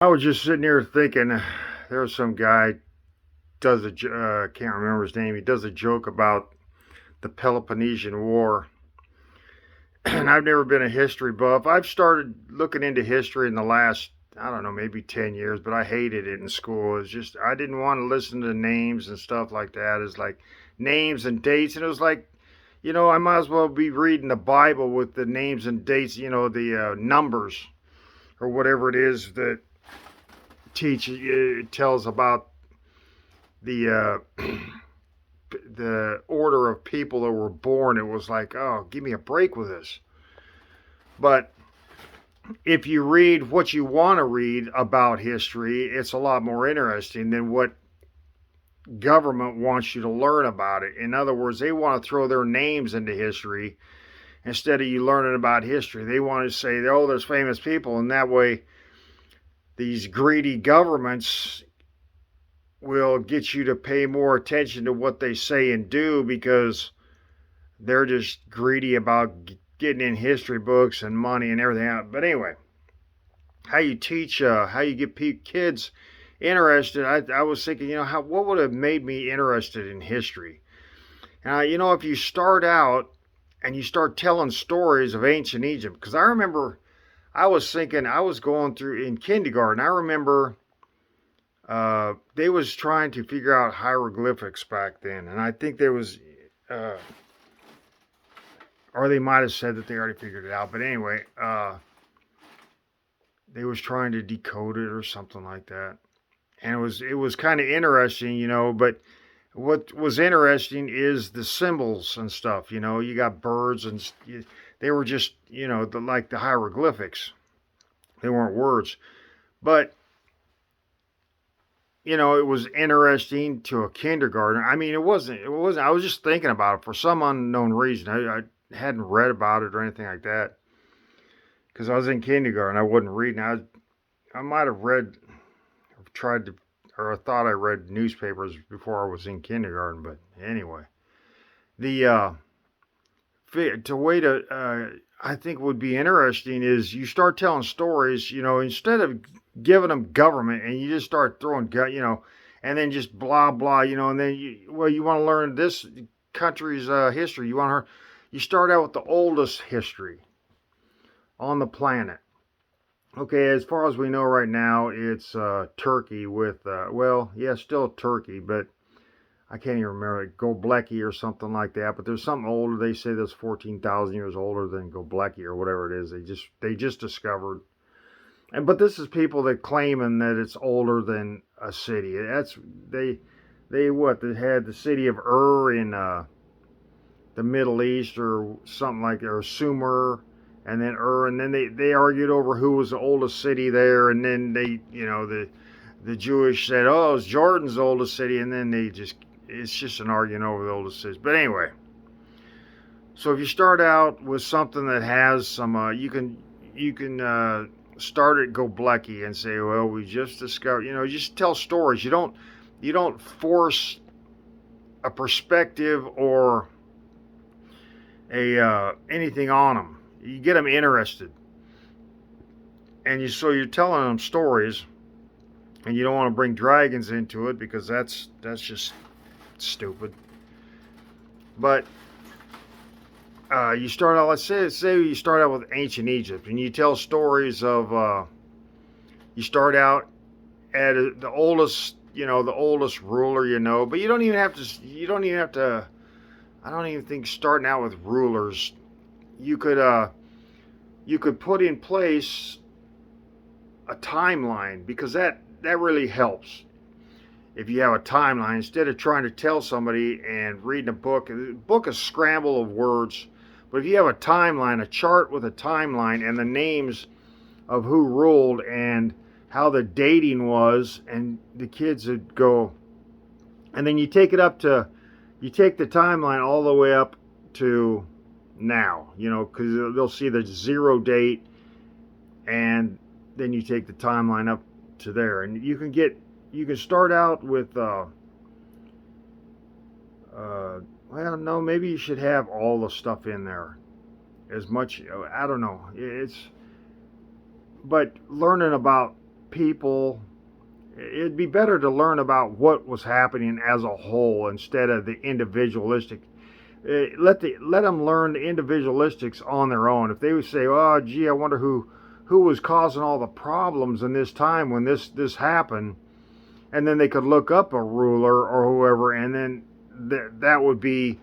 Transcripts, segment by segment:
I was just sitting here thinking, there was some guy can't remember his name. He does a joke about the Peloponnesian War, and I've never been a history buff. I've started looking into history in the last, I don't know, maybe 10 years, but I hated it in school. It's just I didn't want to listen to names and stuff like that. It's like names and dates, and it was like, I might as well be reading the Bible with the names and dates, the numbers or whatever it is that tells about the the order of people that were born. It was like, oh, give me a break with this. But if you read what you want to read about history, it's a lot more interesting than what government wants you to learn about it. In other words, they want to throw their names into history instead of you learning about history. They want to say, oh, there's famous people, and that way these greedy governments will get you to pay more attention to what they say and do because they're just greedy about getting in history books and money and everything else. But anyway, how you get kids interested. I was thinking, what would have made me interested in history? If you start out and you start telling stories of ancient Egypt, because I remember I was thinking I was going through in kindergarten. I remember they was trying to figure out hieroglyphics back then, and I think there was, or they might have said that they already figured it out. But anyway, they was trying to decode it or something like that, and it was kind of interesting, But what was interesting is the symbols and stuff. You got birds and they were just like the hieroglyphics. They weren't words, but it was interesting to a kindergartner. I mean, it wasn't, I was just thinking about it for some unknown reason. I hadn't read about it or anything like that because I was in kindergarten. I wasn't reading. I might have read, tried to, or I thought I read newspapers before I was in kindergarten. But anyway, the way to, I think would be interesting is you start telling stories, instead of giving them government and you just start throwing, and then just blah, blah, and then you want to learn this country's history. You start out with the oldest history on the planet. Okay, as far as we know right now, it's Turkey with, still Turkey, but I can't even remember it, Göbekli or something like that. But there's something older. They say that's 14,000 years older than Göbekli or whatever it is. They just discovered. But this is people that claiming that it's older than a city. They had the city of Ur in the Middle East or something like that, or Sumer, and then Ur, and then they argued over who was the oldest city there, and then the Jewish said, oh, it's Jordan's the oldest city, and then it's just an argument over the oldest cities. But anyway, so if you start out with something that has some, you can start at Göbekli and say, well, we just discovered, just tell stories. You don't force a perspective or a anything on them. You get them interested, and so you're telling them stories, and you don't want to bring dragons into it because that's just stupid. But you start out. Let's say you start out with ancient Egypt, and you tell stories of. You start out at the oldest, the oldest ruler, but you don't even have to. You don't even have to. I don't even think starting out with rulers. You could put in place a timeline because that really helps. If you have a timeline, instead of trying to tell somebody and reading a book is a scramble of words. But if you have a timeline, a chart with a timeline and the names of who ruled and how the dating was, and the kids would go, and then you take the timeline all the way up to now, because they'll see the zero date, and then you take the timeline up to there, and you can start out with well, no, maybe you should have all the stuff in there as much. I don't know. But learning about people, it'd be better to learn about what was happening as a whole instead of the individualistic. Let them learn the individualistics on their own. If they would say, "Oh, gee, I wonder who was causing all the problems in this time when this happened," and then they could look up a ruler or whoever, and then that would be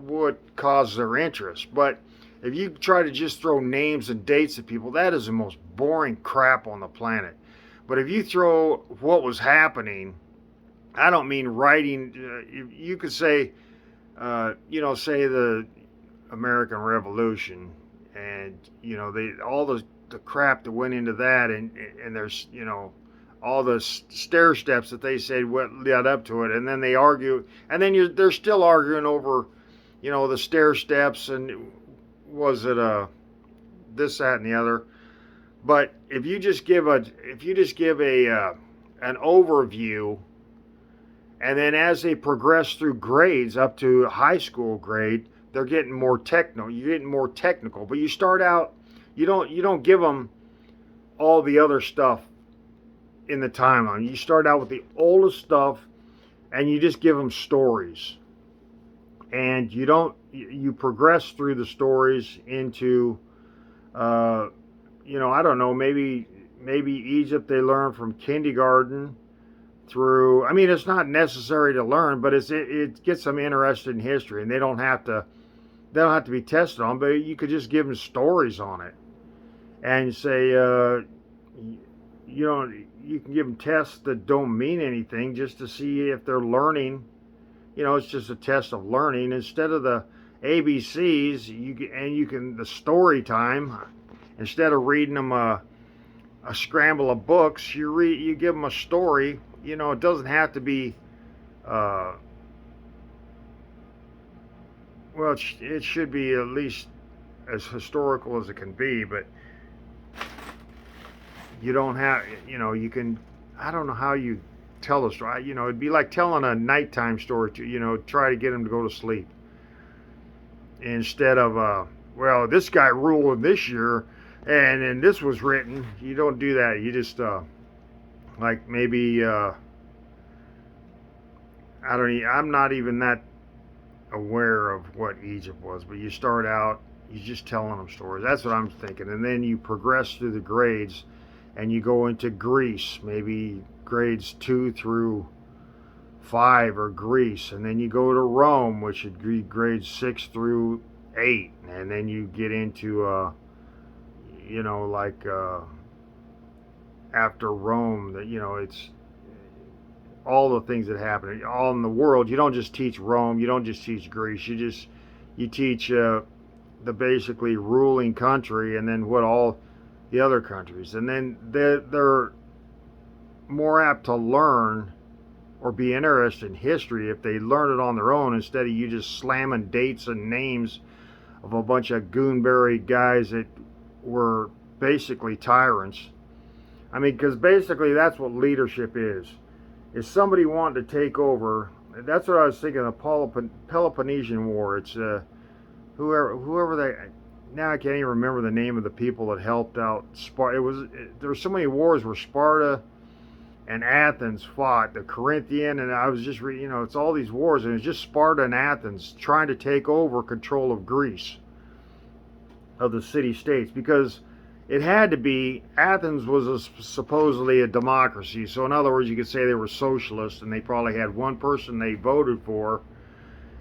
what caused their interest. But if you try to just throw names and dates at people, that is the most boring crap on the planet. But if you throw what was happening, I don't mean writing. You could say, say the American Revolution, and all the crap that went into that, and there's all the stair steps that they said what led up to it, and then they argue, and then they're still arguing over, the stair steps, and was it this, that, and the other. But if you just give an overview, and then as they progress through grades up to high school grade, they're getting more technical. You're getting more technical, but you start out, you don't give them all the other stuff in the timeline. You start out with the oldest stuff, and you just give them stories, and you progress through the stories into, I don't know, maybe Egypt they learn from kindergarten through. I mean, it's not necessary to learn, but it gets them interested in history, and they don't have to be tested on, but you could just give them stories on it, and say, you can give them tests that don't mean anything just to see if they're learning. It's just a test of learning instead of the ABCs. You can the story time. Instead of reading them a scramble of books, you give them a story. It doesn't have to be. Well, it should be at least as historical as it can be, but you don't have. You can. I don't know how you tell a story. It'd be like telling a nighttime story to try to get them to go to sleep. Instead of well, this guy ruled this year, and then this was written. You don't do that. You just like maybe I'm not even that aware of what Egypt was, but you start out, you're just telling them stories. That's what I'm thinking, and then you progress through the grades, and you go into Greece, maybe grades 2 through 5 or Greece, and then you go to Rome, which would be grades 6 through 8, and then you get into after Rome, that it's all the things that happen all in the world. You don't just teach Rome, you don't just teach Greece, you teach the basically ruling country, and then what all the other countries, and then they're more apt to learn or be interested in history if they learn it on their own, instead of you just slamming dates and names of a bunch of goonberry guys that were basically tyrants. I mean, because basically that's what leadership is somebody wanting to take over. That's what I was thinking of the Peloponnesian War. It's whoever they. Now I can't even remember the name of the people that helped out Sparta. There were so many wars where Sparta and Athens fought, the Corinthian, and I was just reading, it's all these wars, and it's just Sparta and Athens trying to take over control of Greece, of the city-states, because it had to be. Athens was supposedly a democracy, so in other words, you could say they were socialists, and they probably had one person they voted for,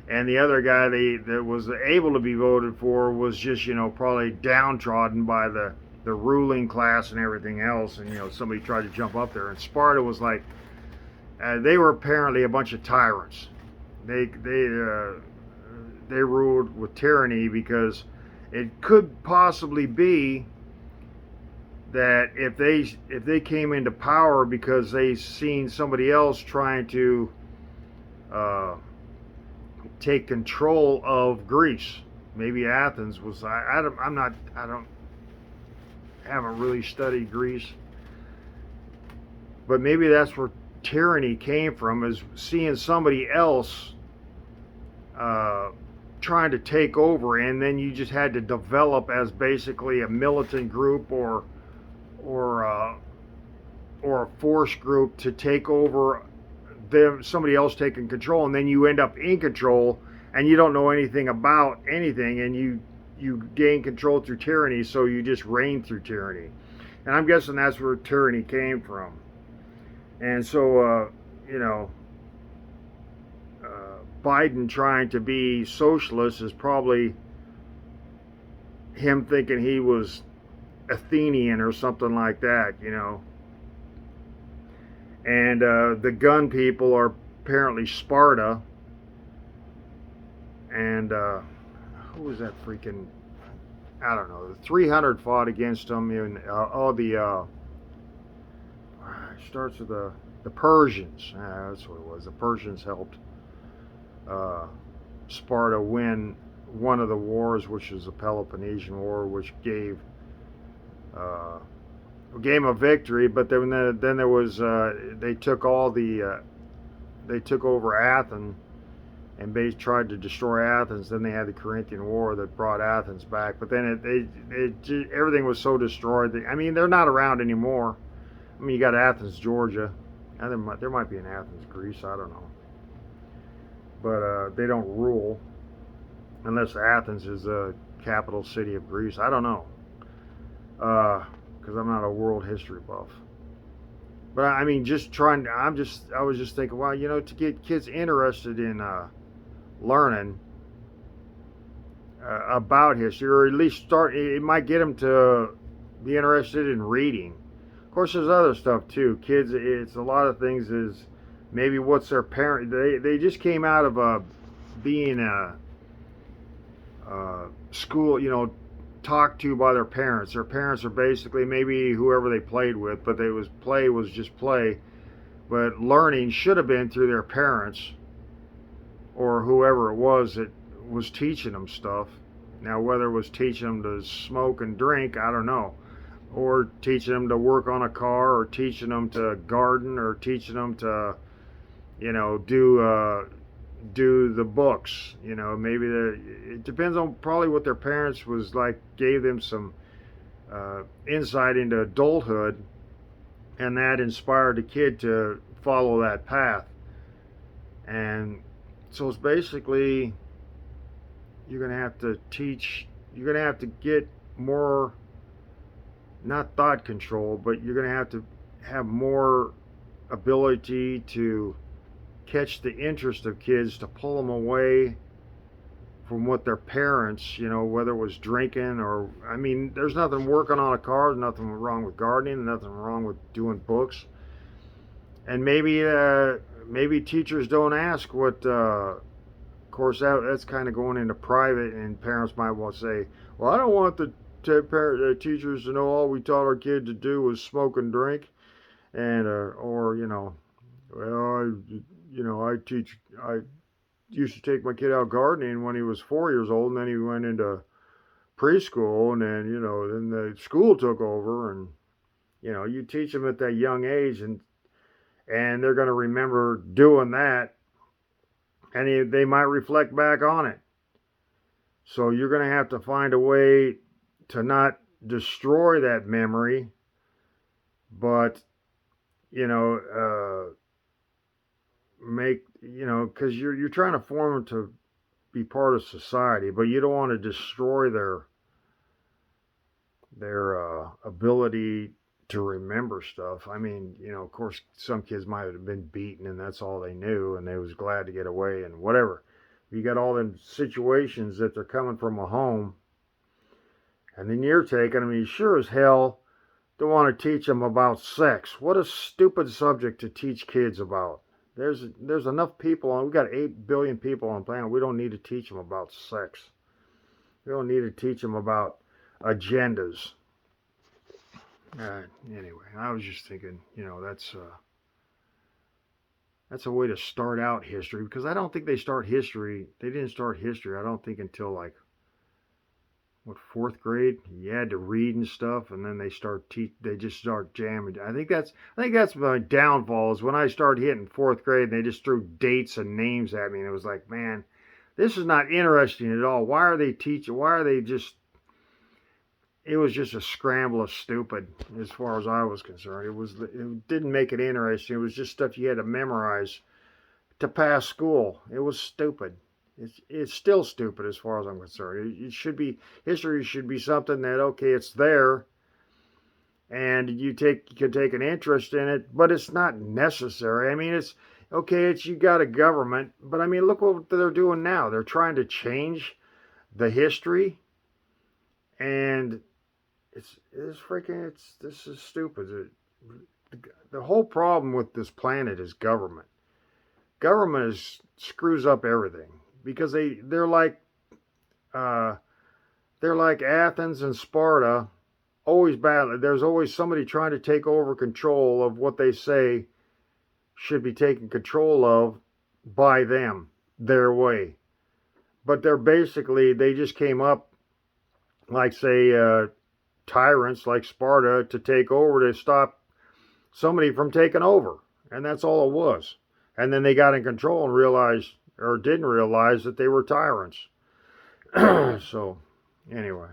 and the other guy that was able to be voted for was just, probably downtrodden by the ruling class and everything else, and somebody tried to jump up there. And Sparta was like, they were apparently a bunch of tyrants. They ruled with tyranny, because it could possibly be that if they came into power because they seen somebody else trying to take control of Greece. Maybe Athens was. Haven't really studied Greece, but maybe that's where tyranny came from, is seeing somebody else trying to take over, and then you just had to develop as basically a militant group or or a force group to take over them, somebody else taking control, and then you end up in control and you don't know anything about anything, and you gain control through tyranny, so you just reign through tyranny. And I'm guessing that's where tyranny came from. And so Biden trying to be socialist is probably him thinking he was Athenian or something like that, And the gun people are apparently Sparta. And who was that freaking? I don't know. The 300 fought against them. And starts with the Persians. That's what it was. The Persians helped Sparta win one of the wars, which was the Peloponnesian War, which gave game of victory. But then there was they took over Athens and tried to destroy Athens. Then they had the Corinthian War that brought Athens back. But then everything was so destroyed. They're not around anymore. You got Athens, Georgia. And there might be an Athens, Greece. I don't know. But they don't rule unless Athens is the capital city of Greece. I don't know. Because I'm not a world history buff. But I was just thinking, well, to get kids interested in learning about history, or at least it might get them to be interested in reading. Of course, there's other stuff too. Kids, it's a lot of things is maybe what's their parent, they just came out of being a school, talked to by their parents. Their parents are basically maybe whoever they played with, but play was just play. But learning should have been through their parents or whoever it was that was teaching them stuff. Now, whether it was teaching them to smoke and drink, I don't know. Or teaching them to work on a car, or teaching them to garden, or teaching them to, do the books. Maybe it depends on probably what their parents was like, gave them some insight into adulthood, and that inspired the kid to follow that path. And so it's basically you're going to have to get more, not thought control, but you're going to have more ability to catch the interest of kids, to pull them away from what their parents, whether it was drinking or, there's nothing working on a car, there's nothing wrong with gardening, nothing wrong with doing books. And maybe teachers don't ask what, of course, that's kind of going into private, and parents might well say, well, I don't want the teachers to know all we taught our kid to do was smoke and drink, and I used to take my kid out gardening when he was 4 years old, and then he went into preschool, and then then the school took over, and you teach them at that young age, and they're going to remember doing that, and they might reflect back on it. So you're going to have to find a way to not destroy that memory, but make, because you're trying to form them to be part of society, but you don't want to destroy their ability to remember stuff. Of course, some kids might have been beaten and that's all they knew, and they was glad to get away and whatever. You got all them situations that they're coming from a home, and then you're taking them. You sure as hell don't want to teach them about sex. What a stupid subject to teach kids about. There's enough people we've got 8 billion people on the planet. We don't need to teach them about sex. We don't need to teach them about agendas. Anyway, I was just thinking, that's a way to start out history, because I don't think they didn't start history, I don't think, until like, what, 4th grade? You had to read and stuff, and then they just start jamming. I think that's my downfall, is when I started hitting 4th grade and they just threw dates and names at me, and it was like, man, this is not interesting at all. Why are they just it was just a scramble of stupid as far as I was concerned. It didn't make it interesting. It was just stuff you had to memorize to pass school. It was stupid. It's still stupid as far as I'm concerned. It should be history should be something that okay, it's there, and you can take an interest in it, but it's not necessary. I mean, it's okay. It's you got a government, but I mean, look what they're doing now. They're trying to change the history, and it's freaking it's this is stupid. The whole problem with this planet is government. Government screws up everything because uh, they're like Athens and Sparta, always battling. There's always somebody trying to take over control of what they say should be taken control of by them, their way. But they just came up like say tyrants like Sparta to take over to stop somebody from taking over, and that's all it was. And then they got in control and realized or didn't realize that they were tyrants. So, anyway.